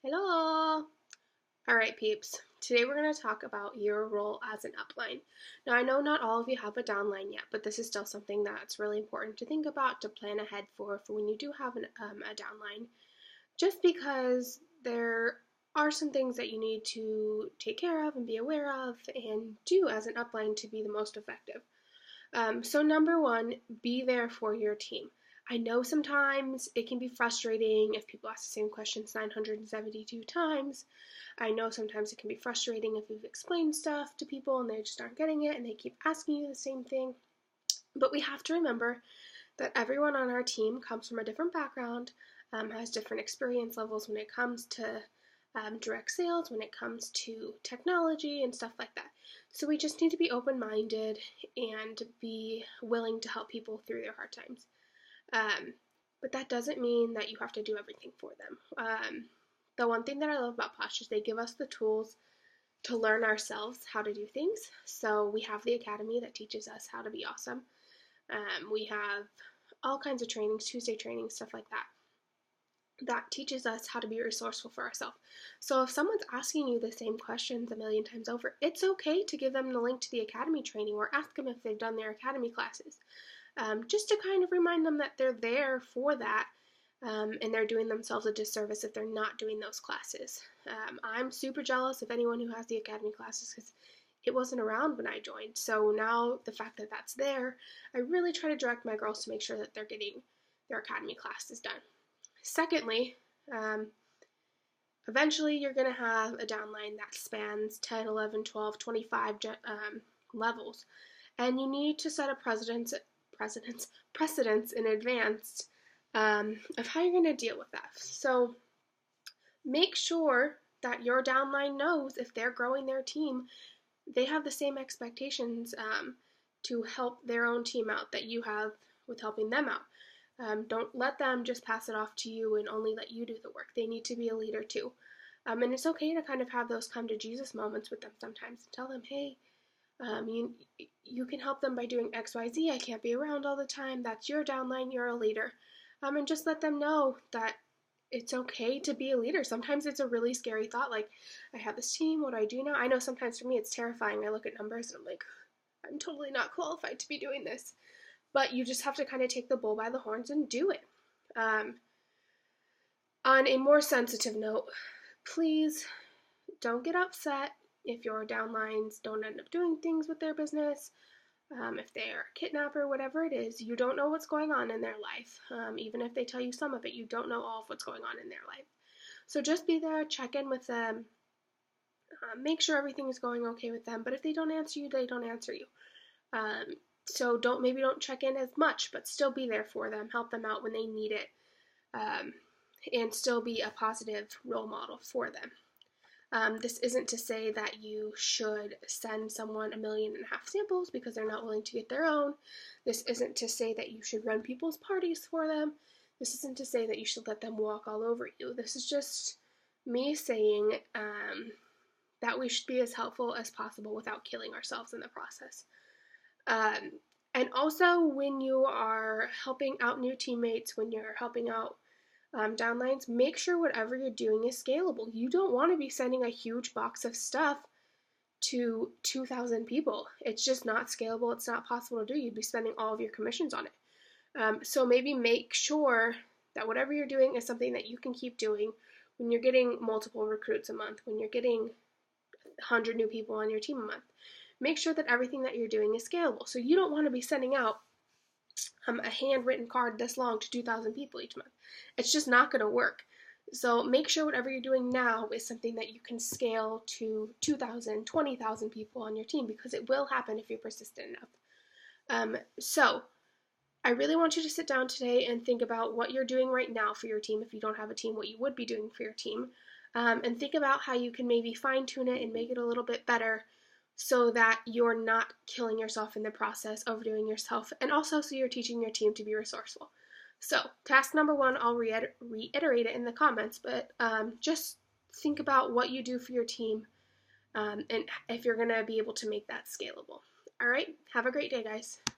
Hello! Alright, peeps. Today we're going to talk about your role as an upline. Now, I know not all of you have a downline yet, but this is still something that's really important to think about, to plan ahead for when you do have a downline. Just because there are some things that you need to take care of and be aware of and do as an upline to be the most effective. So number one, be there for your team. I know sometimes it can be frustrating if people ask the same questions 972 times. I know sometimes it can be frustrating if you've explained stuff to people and they just aren't getting it and they keep asking you the same thing. But we have to remember that everyone on our team comes from a different background, has different experience levels when it comes to direct sales, when it comes to technology and stuff like that. So we just need to be open-minded and be willing to help people through their hard times. But that doesn't mean that you have to do everything for them. The one thing that I love about Posh is they give us the tools to learn ourselves how to do things. So we have the academy that teaches us how to be awesome. We have all kinds of trainings, Tuesday trainings, stuff like that, that teaches us how to be resourceful for ourselves. So if someone's asking you the same questions a million times over, it's okay to give them the link to the academy training or ask them if they've done their academy classes. Just to kind of remind them that they're there for that, and they're doing themselves a disservice if they're not doing those classes. I'm super jealous of anyone who has the academy classes because it wasn't around when I joined. So now the fact that that's there, I really try to direct my girls to make sure that they're getting their academy classes done. Secondly, eventually you're going to have a downline that spans 10, 11, 12, 25 levels. And you need to set a precedence in advance of how you're going to deal with that. So make sure that your downline knows if they're growing their team, they have the same expectations to help their own team out that you have with helping them out. Don't let them just pass it off to you and only let you do the work. They need to be a leader too. And it's okay to kind of have those come to Jesus moments with them sometimes. Tell them, hey, you can help them by doing X, Y, Z. I can't be around all the time. That's your downline. You're a leader. And just let them know that it's okay to be a leader. Sometimes it's a really scary thought, like, I have this team, what do I do now? I know sometimes for me it's terrifying. I look at numbers and I'm like, I'm totally not qualified to be doing this. But you just have to kind of take the bull by the horns and do it. On a more sensitive note, please don't get upset if your downlines don't end up doing things with their business. If they're a kidnapper, whatever it is, you don't know what's going on in their life. Even if they tell you some of it, you don't know all of what's going on in their life. So just be there, check in with them, make sure everything is going okay with them. But if they don't answer you, they don't answer you. So maybe don't check in as much, but still be there for them, help them out when they need it, and still be a positive role model for them. This isn't to say that you should send someone 1.5 million samples because they're not willing to get their own. This isn't to say that you should run people's parties for them. This isn't to say that you should let them walk all over you. This is just me saying that we should be as helpful as possible without killing ourselves in the process. And also when you are helping out new teammates, when you're helping out downlines, make sure whatever you're doing is scalable. You don't want to be sending a huge box of stuff to 2,000 people. It's just not scalable. It's not possible to do. You'd be spending all of your commissions on it. So maybe make sure that whatever you're doing is something that you can keep doing when you're getting multiple recruits a month, when you're getting 100 new people on your team a month. Make sure that everything that you're doing is scalable. So you don't want to be sending out a handwritten card this long to 2,000 people each month. It's just not going to work. So make sure whatever you're doing now is something that you can scale to 2,000, 20,000 people on your team, because it will happen if you're persistent enough. So I really want you to sit down today and think about what you're doing right now for your team. If you don't have a team, what you would be doing for your team. And think about how you can maybe fine tune it and make it a little bit better, so that you're not killing yourself in the process, overdoing yourself, and also so you're teaching your team to be resourceful. So task number one, I'll reiterate it in the comments, but just think about what you do for your team and if you're going to be able to make that scalable. All right, have a great day, guys.